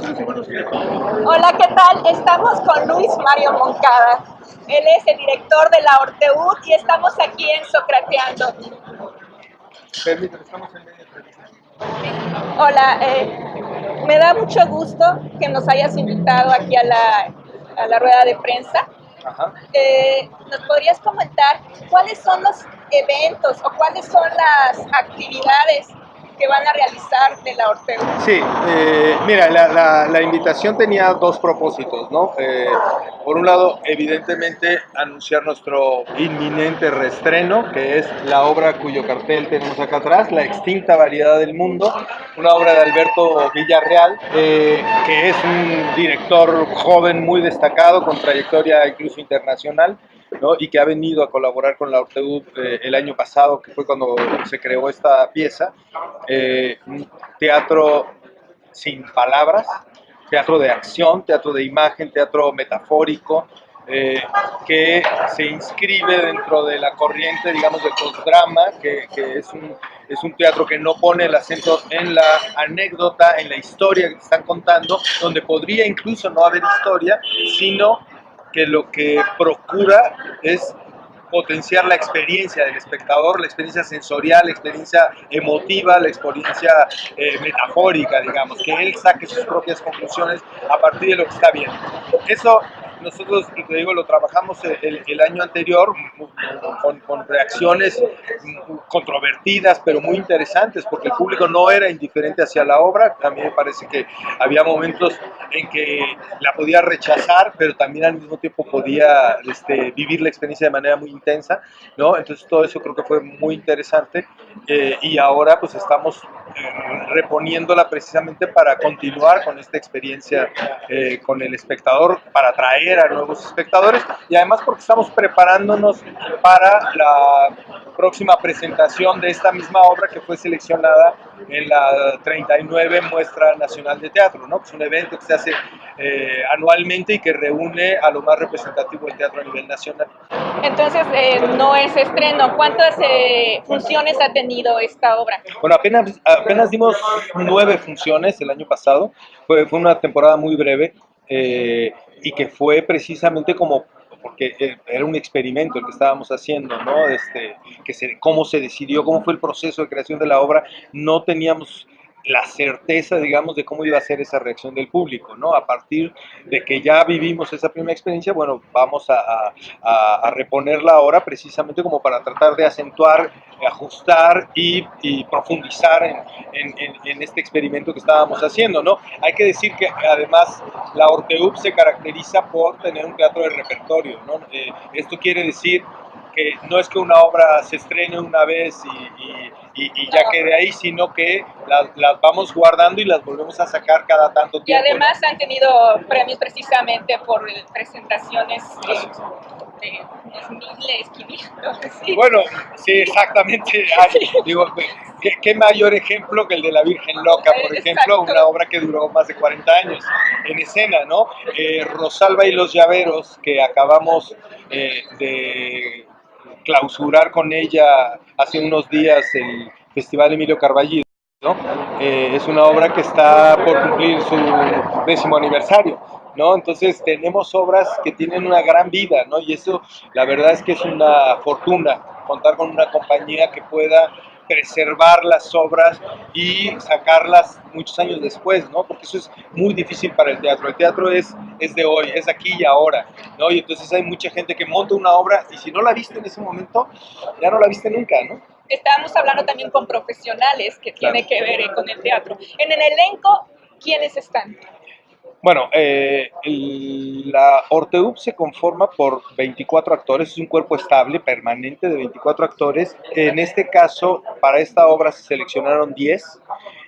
Hola, ¿qué tal? Estamos con Luis Mario Moncada. Él es el director de la Orteud y estamos aquí en Socrateando. Permítame, estamos en medio de entrevista. Hola, me da mucho gusto que nos hayas invitado aquí a la rueda de prensa. Ajá. ¿Nos podrías comentar cuáles son los eventos o cuáles son las actividades que van a realizar de la Orteud? Sí, mira, la invitación tenía dos propósitos, ¿no? Por un lado, evidentemente, anunciar nuestro inminente reestreno, que es la obra cuyo cartel tenemos acá atrás, La extinta variedad del mundo, una obra de Alberto Villarreal, que es un director joven muy destacado, con trayectoria incluso internacional, ¿no? Y que ha venido a colaborar con la Orteud el año pasado, que fue cuando se creó esta pieza. Un teatro sin palabras, teatro de acción, teatro de imagen, teatro metafórico, que se inscribe dentro de la corriente, digamos, del postdrama, que es un teatro que no pone el acento en la anécdota, en la historia que te están contando, donde podría incluso no haber historia, sino que lo que procura es potenciar la experiencia del espectador, la experiencia sensorial, la experiencia emotiva, la experiencia metafórica, digamos, que él saque sus propias conclusiones a partir de lo que está viendo. Eso nosotros, te digo, lo trabajamos el año anterior con reacciones controvertidas, pero muy interesantes, porque el público no era indiferente hacia la obra. A mí me parece que había momentos en que la podía rechazar, pero también al mismo tiempo podía vivir la experiencia de manera muy intensa, ¿no? Entonces todo eso creo que fue muy interesante, y ahora pues estamos reponiéndola precisamente para continuar con esta experiencia con el espectador, para atraer a nuevos espectadores, y además porque estamos preparándonos para la próxima presentación de esta misma obra que fue seleccionada en la 39 Muestra Nacional de Teatro, ¿no? Que es un evento que se hace anualmente y que reúne a lo más representativo del teatro a nivel nacional. Entonces, no es estreno. ¿Cuántas funciones ha tenido esta obra? Bueno, apenas dimos 9 funciones el año pasado. Fue una temporada muy breve, y que fue precisamente como porque era un experimento el que estábamos haciendo, ¿no? Cómo se decidió, cómo fue el proceso de creación de la obra. No teníamos la certeza, digamos, de cómo iba a ser esa reacción del público, ¿no? A partir de que ya vivimos esa primera experiencia, bueno, vamos a reponerla ahora precisamente como para tratar de acentuar, ajustar y profundizar en este experimento que estábamos haciendo, ¿no? Hay que decir que además la Orteud se caracteriza por tener un teatro de repertorio, ¿no? Esto quiere decir que no es que una obra se estrene una vez y ya quede ahí, sino que las vamos guardando y las volvemos a sacar cada tanto tiempo. Y además, ¿no?, han tenido premios precisamente por presentaciones de unos miles, 500. Sí. Bueno, sí, exactamente. Digo, ¿qué mayor ejemplo que el de La Virgen Loca, por ejemplo? Una obra que duró más de 40 años en escena, ¿no? Rosalba y los Llaveros, que acabamos de clausurar con ella hace unos días el Festival Emilio Carballido, ¿no? Es una obra que está por cumplir su 10º aniversario, ¿no? Entonces tenemos obras que tienen una gran vida, ¿no? Y eso, la verdad es que es una fortuna, contar con una compañía que pueda preservar las obras y sacarlas muchos años después, ¿no? Porque eso es muy difícil para el teatro. El teatro es de hoy, es aquí y ahora, ¿no? Y entonces hay mucha gente que monta una obra y si no la viste en ese momento, ya no la viste nunca, ¿no? Estábamos hablando también con profesionales que tiene que ver con el teatro. En el elenco, ¿quiénes están? Bueno, la Orteud se conforma por 24 actores, es un cuerpo estable, permanente de 24 actores. En este caso, para esta obra se seleccionaron 10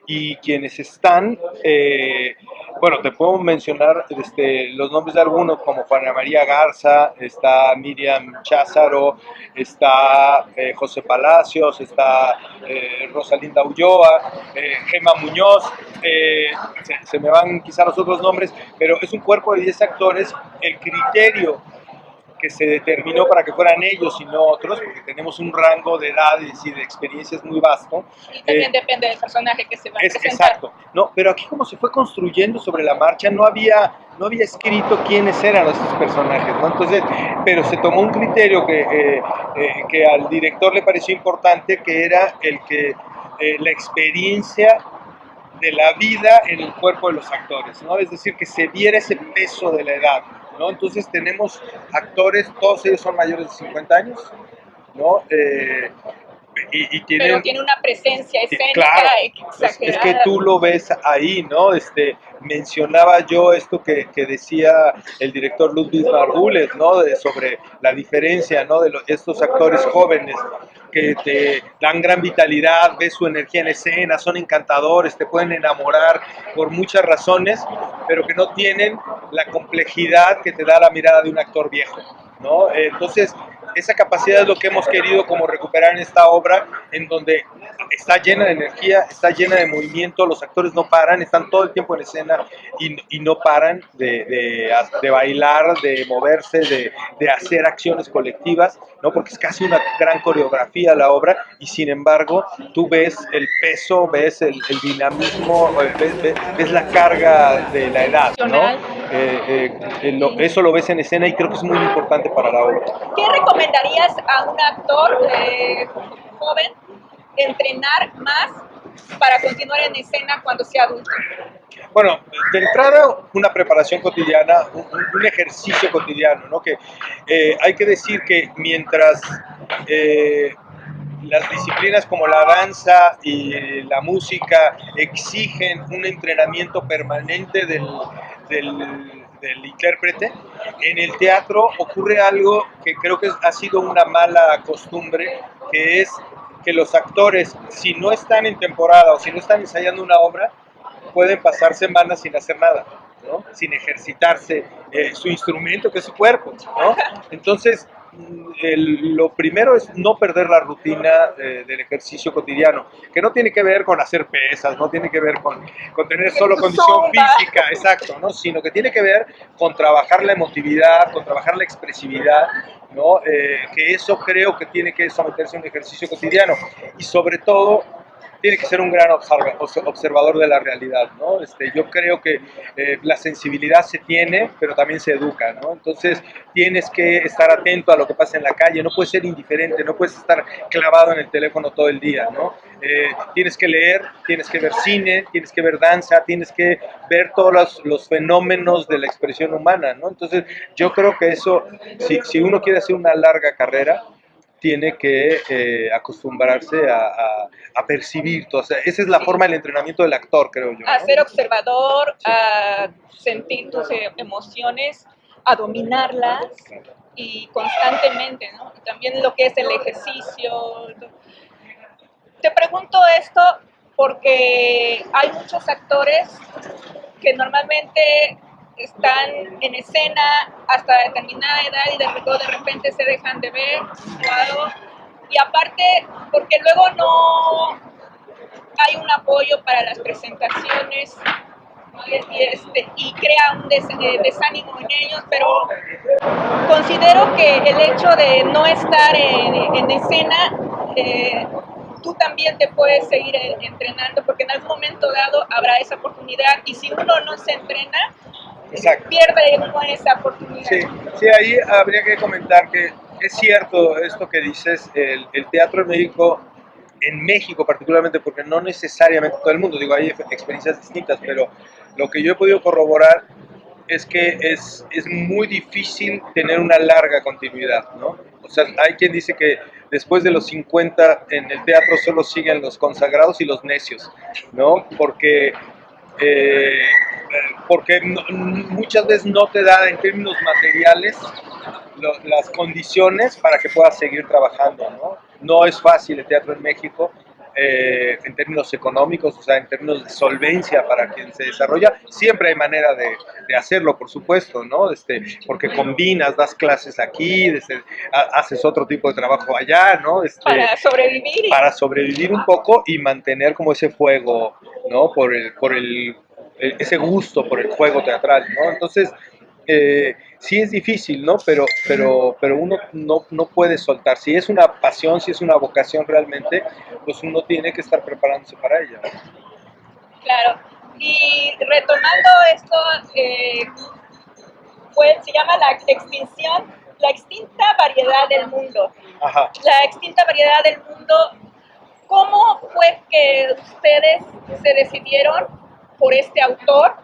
y quienes están, bueno, te puedo mencionar los nombres de algunos, como Juana María Garza, está Miriam Cházaro, está José Palacios, está Rosalinda Ulloa, Gema Muñoz, se me van quizá los otros nombres, pero es un cuerpo de 10 actores. El criterio que se determinó para que fueran ellos y no otros, porque tenemos un rango de edades y de experiencias muy vasto. Y también depende del personaje que se va a presentar. Exacto. No, pero aquí como se fue construyendo sobre la marcha, no había escrito quiénes eran estos personajes, ¿no? Entonces, pero se tomó un criterio que al director le pareció importante, que era la experiencia de la vida en el cuerpo de los actores, ¿no? Es decir, que se viera ese peso de la edad, ¿no? Entonces tenemos actores, todos ellos son mayores de 50 años, ¿no? Y tienen, pero tiene una presencia escénica, claro, exagerada. es que tú lo ves ahí, ¿no? Mencionaba yo esto que decía el director Ludwig Margules, ¿no? Sobre la diferencia, ¿no? De estos actores jóvenes que te dan gran vitalidad, ves su energía en escena, son encantadores, te pueden enamorar por muchas razones, pero que no tienen la complejidad que te da la mirada de un actor viejo, ¿no? Entonces, esa capacidad es lo que hemos querido como recuperar en esta obra, en donde está llena de energía, está llena de movimiento, los actores no paran, están todo el tiempo en escena y no paran de bailar, de moverse, de hacer acciones colectivas, ¿no? Porque es casi una gran coreografía la obra, y sin embargo tú ves el peso, ves el dinamismo, ves la carga de la edad, ¿no? Eso lo ves en escena y creo que es muy importante para la obra. ¿Qué recomendarías a un actor joven entrenar más para continuar en escena cuando sea adulto? Bueno, de entrada, una preparación cotidiana, un ejercicio cotidiano, ¿no? Que hay que decir que mientras las disciplinas como la danza y la música exigen un entrenamiento permanente del intérprete, en el teatro ocurre algo que creo que ha sido una mala costumbre, que es que los actores, si no están en temporada o si no están ensayando una obra, pueden pasar semanas sin hacer nada, ¿no? Sin ejercitarse su instrumento, que es su cuerpo, ¿no? Entonces, lo primero es no perder la rutina del ejercicio cotidiano, que no tiene que ver con hacer pesas, no tiene que ver con tener solo condición física, exacto, ¿no? Sino que tiene que ver con trabajar la emotividad, con trabajar la expresividad, ¿no? Que eso creo que tiene que someterse a un ejercicio cotidiano, y sobre todo tiene que ser un gran observador de la realidad, ¿no? Yo creo que la sensibilidad se tiene, pero también se educa, ¿no? Entonces tienes que estar atento a lo que pasa en la calle, no puedes ser indiferente, no puedes estar clavado en el teléfono todo el día, ¿no? Tienes que leer, tienes que ver cine, tienes que ver danza, tienes que ver todos los fenómenos de la expresión humana, ¿no? Entonces yo creo que eso, si uno quiere hacer una larga carrera, tiene que acostumbrarse a percibir. O sea, esa es la forma del entrenamiento del actor, creo yo, ¿no? A ser observador, sí. A sentir tus emociones, a dominarlas y constantemente, ¿no? Y también lo que es el ejercicio. Te pregunto esto porque hay muchos actores que normalmente están en escena hasta determinada edad y de repente se dejan de ver o algo. Y aparte, porque luego no hay un apoyo para las presentaciones y crea un desánimo en ellos, pero considero que el hecho de no estar en escena, tú también te puedes seguir entrenando, porque en algún momento dado habrá esa oportunidad, y si uno no se entrena, exacto, pierde uno esa oportunidad. Sí, ahí habría que comentar que es cierto esto que dices, el teatro en México particularmente, porque no necesariamente todo el mundo, digo, hay experiencias distintas, pero lo que yo he podido corroborar es que es muy difícil tener una larga continuidad, ¿no? O sea, hay quien dice que después de los 50 en el teatro solo siguen los consagrados y los necios, ¿no? Porque muchas veces no te da en términos materiales las condiciones para que puedas seguir trabajando, ¿no? No es fácil el teatro en México en términos económicos, o sea, en términos de solvencia para quien se desarrolla. Siempre hay manera de hacerlo, por supuesto, ¿no? Porque combinas, das clases aquí, haces otro tipo de trabajo allá, ¿no? Para sobrevivir. Para sobrevivir un poco y mantener como ese fuego, ¿no? Por ese gusto por el juego teatral, ¿no? Entonces, sí es difícil, ¿no? Pero uno no puede soltar. Si es una pasión, si es una vocación realmente, pues uno tiene que estar preparándose para ella. Claro. Y retomando esto, se llama la extinta variedad del mundo. Ajá. La extinta variedad del mundo, ¿cómo fue que ustedes se decidieron por este autor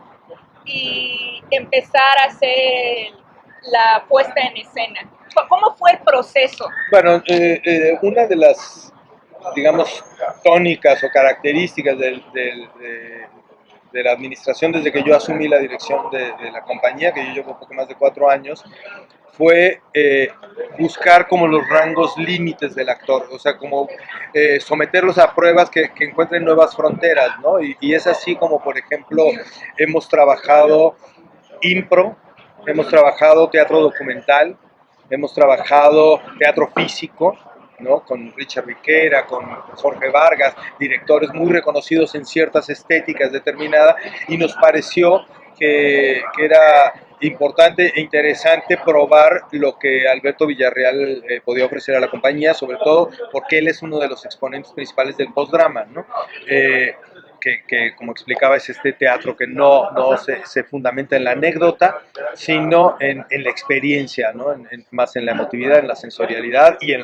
y empezar a hacer la puesta en escena? ¿Cómo fue el proceso? Bueno, una de las, digamos, tónicas o características de la administración desde que yo asumí la dirección de la compañía, que yo llevo un poco más de 4 años, fue buscar como los rangos límites del actor, o sea, como someterlos a pruebas que encuentren nuevas fronteras, ¿no? Y es así como, por ejemplo, hemos trabajado impro, hemos trabajado teatro documental, hemos trabajado teatro físico, ¿no? Con Richard Viquera, con Jorge Vargas, directores muy reconocidos en ciertas estéticas determinadas, y nos pareció que era importante e interesante probar lo que Alberto Villarreal podía ofrecer a la compañía, sobre todo porque él es uno de los exponentes principales del postdrama, ¿no? Que, como explicaba, es este teatro que no se fundamenta en la anécdota, sino en la experiencia, ¿no? Más en la emotividad, en la sensorialidad y en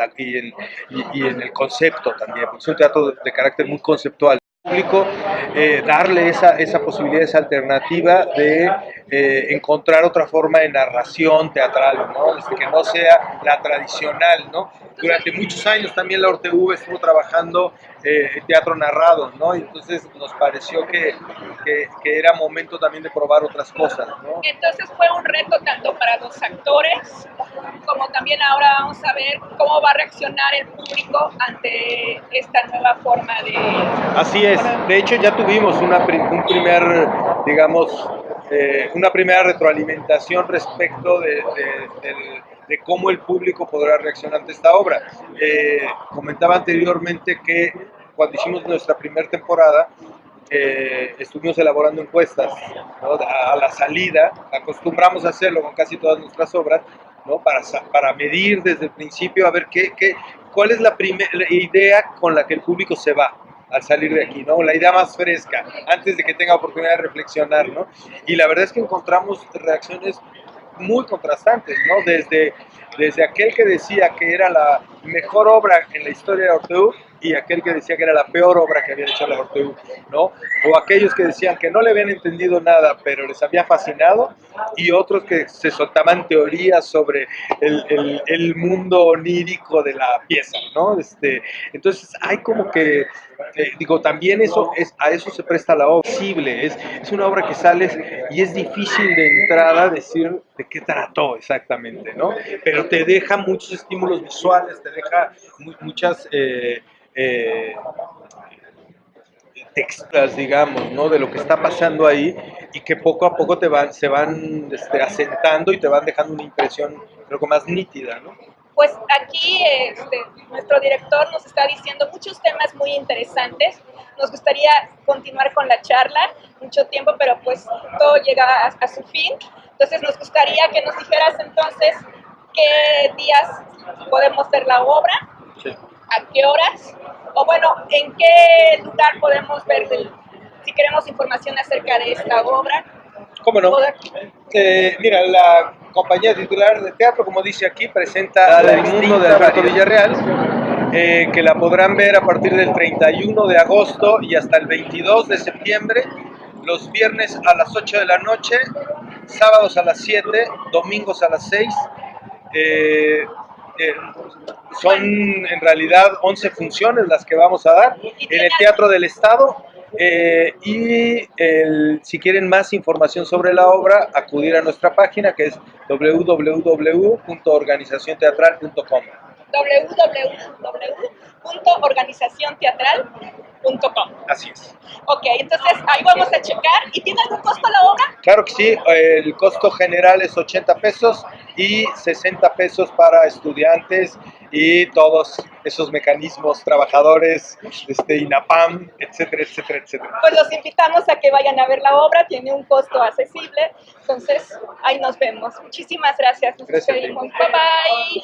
el concepto también, porque es un teatro de carácter muy conceptual. Público, darle esa posibilidad, esa alternativa de encontrar otra forma de narración teatral, ¿no? Que no sea la tradicional, ¿no? Durante muchos años también la ORTV estuvo trabajando teatro narrado, ¿no? Y entonces nos pareció que era momento también de probar otras cosas, ¿no? Entonces fue un reto tanto para los actores como también ahora vamos a ver cómo va a reaccionar el público ante esta nueva forma de... Así es, de hecho ya tuvimos una primera retroalimentación respecto de cómo el público podrá reaccionar ante esta obra. Comentaba anteriormente que cuando hicimos nuestra primera temporada, estuvimos elaborando encuestas, ¿no? A la salida, acostumbramos a hacerlo con casi todas nuestras obras, ¿no? Para medir desde el principio a ver cuál es la idea con la que el público se va al salir de aquí, ¿no? La idea más fresca, antes de que tenga oportunidad de reflexionar, ¿no? Y la verdad es que encontramos reacciones muy contrastantes, ¿no? Desde aquel que decía que era la mejor obra en la historia de ORTV y aquel que decía que era la peor obra que había hecho la ORTV, ¿no? O aquellos que decían que no le habían entendido nada, pero les había fascinado, y otros que se soltaban teorías sobre el mundo onírico de la pieza, ¿no? Entonces hay como que, también a eso se presta la obra. Es una obra que sales y es difícil de entrada decir de qué trató exactamente, ¿no? Pero te deja muchos estímulos visuales, te deja muchas texturas, digamos, ¿no? De lo que está pasando ahí, y que poco a poco se van asentando y te van dejando una impresión, creo que más nítida, ¿no? Pues aquí nuestro director nos está diciendo muchos temas muy interesantes. Nos gustaría continuar con la charla mucho tiempo, pero pues todo llega a su fin. Entonces nos gustaría que nos dijeras entonces qué días podemos ver la obra, sí, a qué horas, o bueno, en qué lugar podemos ver, si queremos información acerca de esta obra. ¿Cómo no? Mira, la compañía titular de teatro, como dice aquí, presenta El Mundo de Alberto Villarreal, que la podrán ver a partir del 31 de agosto y hasta el 22 de septiembre, los viernes a las 8 de la noche, sábados a las 7, domingos a las 6. Son en realidad 11 funciones las que vamos a dar en el Teatro del Estado. Si quieren más información sobre la obra, acudir a nuestra página, que es www.organizacionteatral.com. www.organizacionteatral.com. Así es. Ok, entonces ahí vamos a checar. ¿Y tiene algún costo la obra? Claro que sí, el costo general es 80 pesos y 60 pesos para estudiantes y todos esos mecanismos, trabajadores, INAPAM, etcétera, etcétera, etcétera. Pues los invitamos a que vayan a ver la obra, tiene un costo accesible, entonces ahí nos vemos. Muchísimas gracias, nos Gracias a ti. despedimos. Bye bye.